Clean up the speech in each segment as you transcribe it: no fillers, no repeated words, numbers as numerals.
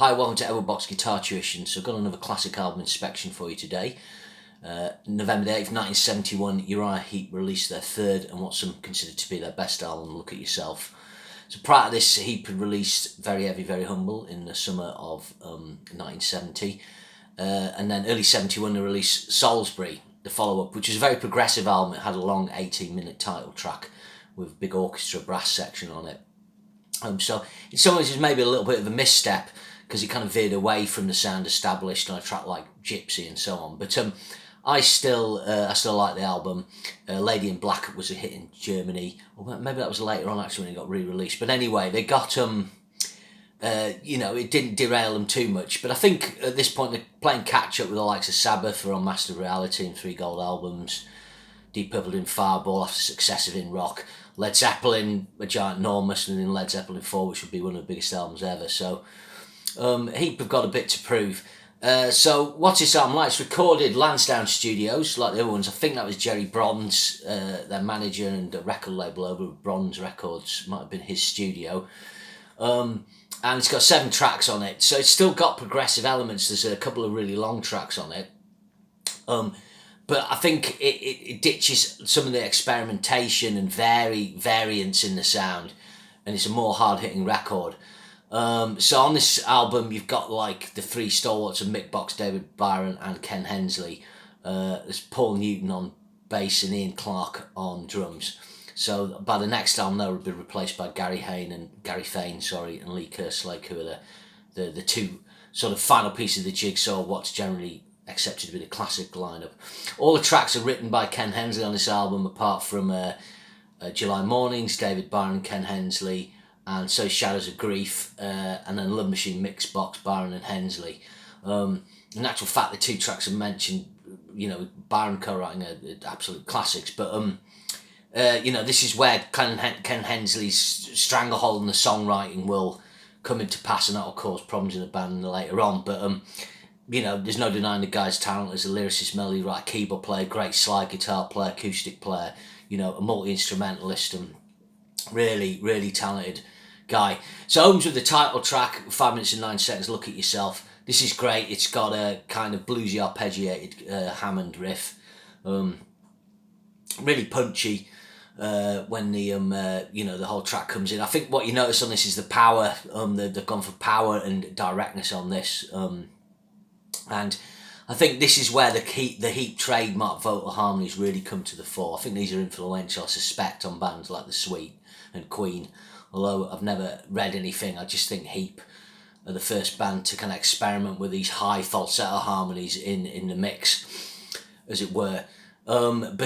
Hi, welcome to Everbox Guitar Tuition. So I've got another classic album inspection for you today. November the 8th, 1971, Uriah Heep released their third and what's some considered to be their best album, Look at Yourself. So prior to this, Heep had released Very Heavy, Very Humble in the summer of 1970. And then early 71, they released Salisbury, the follow-up, which was a very progressive album. It had a long 18-minute title track with a big orchestra brass section on it. So in some ways, it's maybe a little bit of a misstep, because it kind of veered away from the sound established on a track like Gypsy and so on. But I still like the album. Lady in Black was a hit in Germany. Or maybe that was later on actually when it got re-released. But anyway, they got it didn't derail them too much. But I think at this point they're playing catch up with the likes of Sabbath, who are on Master of Reality and 3 gold albums. Deep Purple in Fireball after successive in rock. Led Zeppelin, a giant enormous, and then Led Zeppelin 4, which would be one of the biggest albums ever. So Heep have got a bit to prove. So what's this album like? It's recorded Lansdowne Studios, like the other ones. I think that was Jerry Bronze, their manager, and a record label over Bronze Records. Might have been his studio. And it's got 7 tracks on it. So it's still got progressive elements. There's a couple of really long tracks on it. But I think it ditches some of the experimentation and variance in the sound. And it's a more hard-hitting record. So on this album, you've got like the 3 stalwarts of Mick Box, David Byron and Ken Hensley. There's Paul Newton on bass and Ian Clark on drums. So by the next album, they'll be replaced by Gary Fane and Lee Kerslake, who are the 2 sort of final pieces of the jigsaw, what's generally accepted to be the classic lineup. All the tracks are written by Ken Hensley on this album, apart from July Mornings, David Byron, Ken Hensley, and So Shadows of Grief, and then Love Machine, Mix Box, Byron and Hensley. In actual fact, the 2 tracks I mentioned, Byron co-writing are absolute classics, but this is where Ken Hensley's stranglehold in the songwriting will come into pass, and that will cause problems in the band later on. But there's no denying the guy's talent as a lyricist, melody writer, keyboard player, great slide guitar player, acoustic player, a multi-instrumentalist, and really talented guy. So opens with the title track, 5 minutes and 9 seconds, Look at Yourself. This is great. It's got a kind of bluesy arpeggiated Hammond riff. Really punchy when the whole track comes in. I think what you notice on this is the power. They've gone for power and directness on this. And I think this is where the Heep trademark vocal harmonies really come to the fore. I think these are influential, I suspect, on bands like The Sweet and Queen. Although I've never read anything, I just think Heep are the first band to kind of experiment with these high falsetto harmonies in the mix, as it were. I'd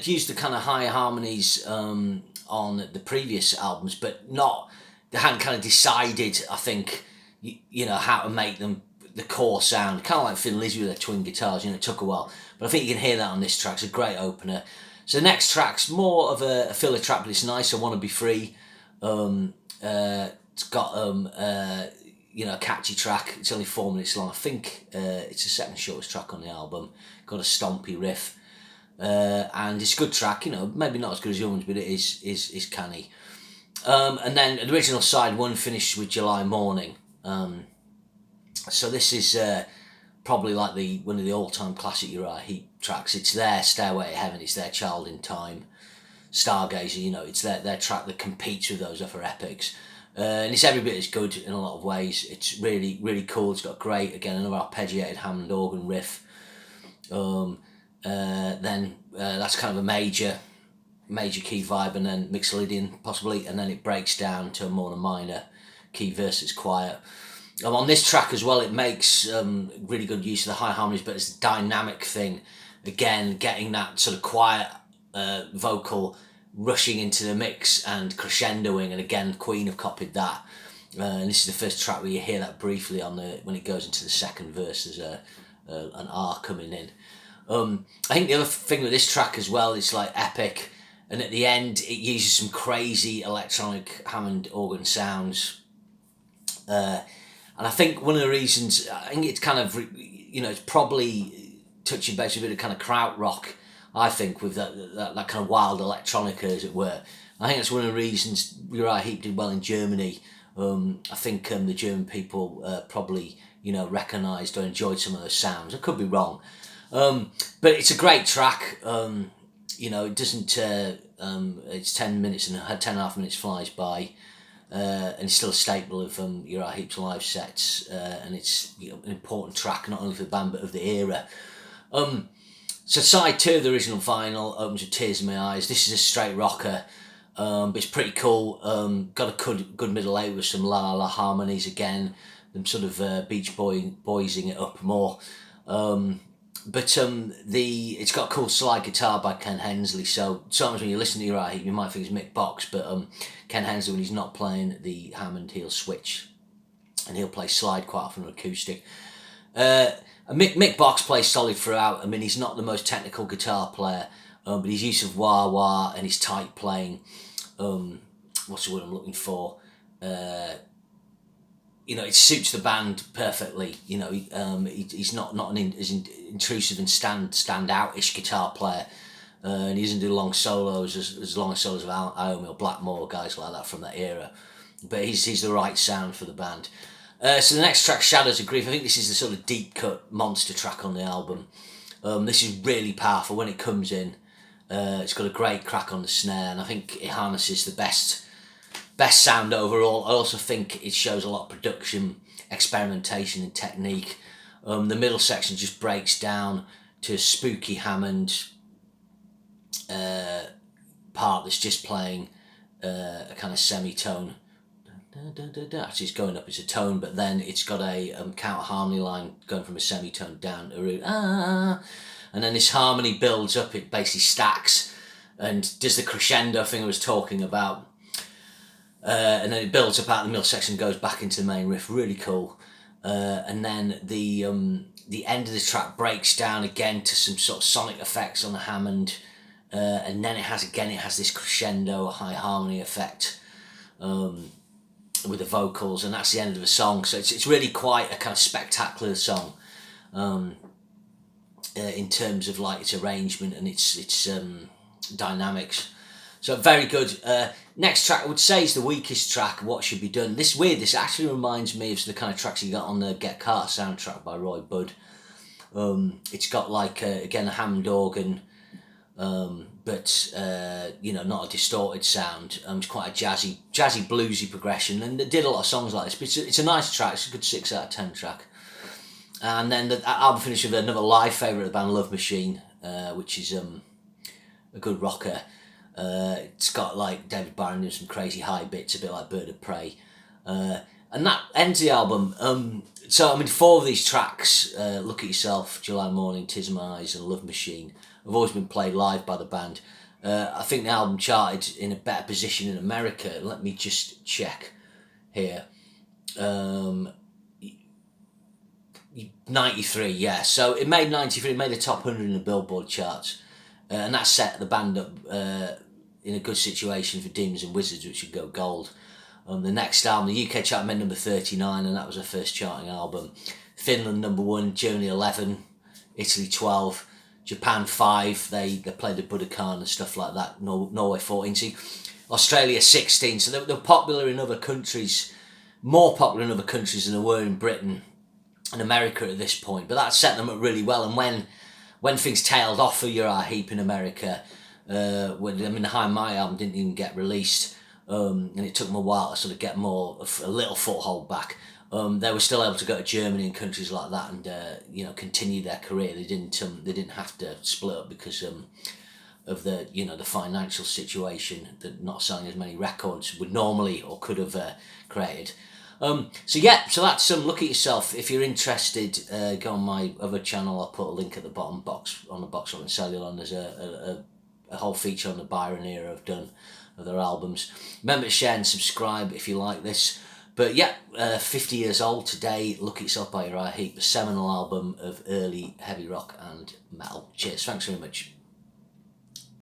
used the kind of high harmonies on the previous albums, but they hadn't kind of decided, I think, how to make them the core sound, kind of like Thin Lizzy with their twin guitars. It took a while, but I think you can hear that on this track. It's a great opener. So the next track's more of a filler track, but it's nice. I Want to Be Free. It's got a catchy track. It's only 4 minutes long. I think it's the second shortest track on the album. Got a stompy riff, and it's a good track. Maybe not as good as the other ones, but it is canny. And then the original side 1 finished with July Morning. So this is probably like one of the all-time classic Uriah Heep tracks. It's their Stairway to Heaven, it's their Child in Time, Stargazer, it's their track that competes with those other epics. And it's every bit as good in a lot of ways. It's really, really cool. It's got great, again, another arpeggiated Hammond organ riff. Then that's kind of a major key vibe, and then Mixolydian possibly, and then it breaks down to a more minor key verse that's quiet. On this track as well, it makes really good use of the high harmonies, but it's a dynamic thing. Again, getting that sort of quiet vocal rushing into the mix and crescendoing, and again, Queen have copied that. And this is the first track where you hear that briefly when it goes into the second verse. There's an R coming in. I think the other thing with this track as well, it's like epic, and at the end it uses some crazy electronic Hammond organ sounds. And I think one of the reasons, I think it's kind of, it's probably touching base with a bit of kind of krautrock, I think, with that kind of wild electronica, as it were. I think that's one of the reasons Uriah Heep did well in Germany, I think the German people probably, recognised or enjoyed some of those sounds. I could be wrong. But it's a great track. It doesn't, it's 10 minutes and 10.5 minutes flies by. And it's still a staple of Uriah Heep's live sets. And it's an important track, not only for the band, but of the era. So side 2 of the original vinyl opens with Tears in My Eyes. This is a straight rocker. But it's pretty cool. Got a good middle 8 with some la la harmonies again. Them sort of Beach Boysing it up more. But it's got a cool slide guitar by Ken Hensley. So sometimes when you listen to Uriah Heep, you might think it's Mick Box, but Ken Hensley, when he's not playing the Hammond, he'll switch and he'll play slide quite often on acoustic. Mick Box plays solid throughout. I mean, he's not the most technical guitar player, but his use of wah-wah and his tight playing, what's the word I'm looking for? It suits the band perfectly. He's not as intrusive and stand-out-ish guitar player, and he doesn't do long solos as long as solos of Iommi or Blackmore, guys like that from that era. But he's the right sound for the band. So the next track, Shadows of Grief, I think this is the sort of deep cut monster track on the album. This is really powerful when it comes in. It's got a great crack on the snare, and I think it harnesses the best sound overall. I also think it shows a lot of production, experimentation and technique. The middle section just breaks down to a spooky Hammond part that's just playing a kind of semitone. Actually, it's going up as a tone, but then it's got a counter harmony line going from a semitone down to and then this harmony builds up. It basically stacks and does the crescendo thing I was talking about. And then it builds up out the middle section, goes back into the main riff, really cool. And then the end of the track breaks down again to some sort of sonic effects on the Hammond, and then it has this crescendo, high harmony effect with the vocals, and that's the end of the song. So it's really quite a kind of spectacular song in terms of like its arrangement and its dynamics. So very good. Next track I would say is the weakest track, What Should Be Done. This actually reminds me of the kind of tracks you got on the Get Carter soundtrack by Roy Budd. It's got like again a Hammond organ, but not a distorted sound. It's quite a jazzy bluesy progression, and they did a lot of songs like this. But it's a nice track. It's a good 6 out of 10 track. And then the album finished with another live favourite of the band, Love Machine, which is a good rocker. It's got like David Byron doing some crazy high bits, a bit like Bird of Prey, and that ends the album. So I mean, 4 of these tracks, Look at Yourself, July Morning, Tears in My Eyes and Love Machine, have always been played live by the band. I think the album charted in a better position in America. Let me just check here. 93, yeah. So it made 93, it made the top 100 in the Billboard charts. And that set the band up in a good situation for Demons and Wizards, which would go gold. The next album, the UK chart made number 39, and that was their first charting album. Finland number 1, Germany 11, Italy 12, Japan 5. They played the Budokan and stuff like that. Norway 14. See, Australia 16. So they're popular in other countries, more popular in other countries than they were in Britain and America at this point. But that set them up really well. And when things tailed off for Uriah Heep in America, the High My album didn't even get released, and it took them a while to sort of get a little foothold back. They were still able to go to Germany and countries like that and continue their career. They didn't have to split up because of the financial situation that not selling as many records would normally or could have created. So that's Look at Yourself. If you're interested, go on my other channel. I'll put a link at the bottom box on the box on Cellulon. There's a whole feature on the Byron era I've done of their albums. Remember to share and subscribe if you like this. But 50 years old today. Look at Yourself by Uriah Heep, a seminal album of early heavy rock and metal. Cheers. Thanks very much.